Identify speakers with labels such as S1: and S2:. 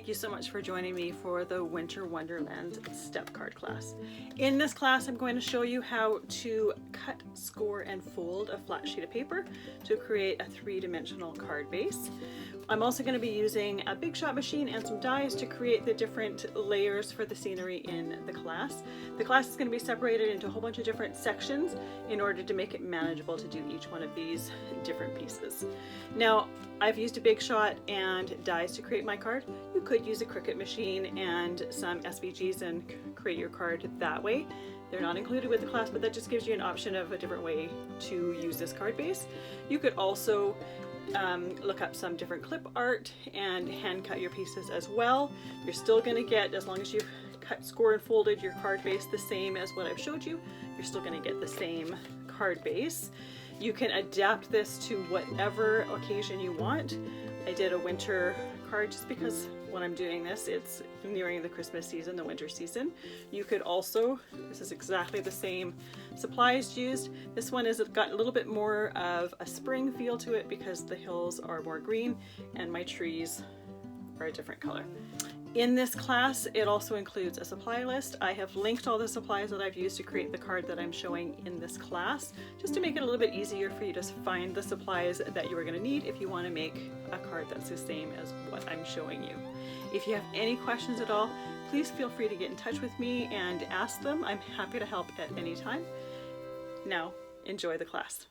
S1: thank you so much for joining me for the Winter Wonderland step card class. In this class, I'm going to show you how to cut, score, and fold a flat sheet of paper to create a three-dimensional card base. I'm also going to be using a big shot machine and some dies to create the different layers for the scenery in the class. The class is going to be separated into a whole bunch of different sections in order to make it manageable to do each one of these different pieces. Now, I've used a big shot and dies to create my card. You could use a Cricut machine and some SVGs and create your card that way. They're not included with the class, but that just gives you an option of a different way to use this card base. You could also look up some different clip art and hand cut your pieces as well. You're still going to get, as long as you've cut, score, and folded your card base the same as what I've showed you, you're still going to get the same card base. You can adapt this to whatever occasion you want. I did a winter card just because when I'm doing this, it's nearing the Christmas season, the winter season. You could also, this is exactly the same supplies used. This one has got a little bit more of a spring feel to it because the hills are more green and my trees are a different color. In this class, it also includes a supply list. I have linked all the supplies that I've used to create the card that I'm showing in this class, just to make it a little bit easier for you to find the supplies that you are going to need if you want to make a card that's the same as what I'm showing you. If you have any questions at all, please feel free to get in touch with me and ask them. I'm happy to help at any time. Now, enjoy the class.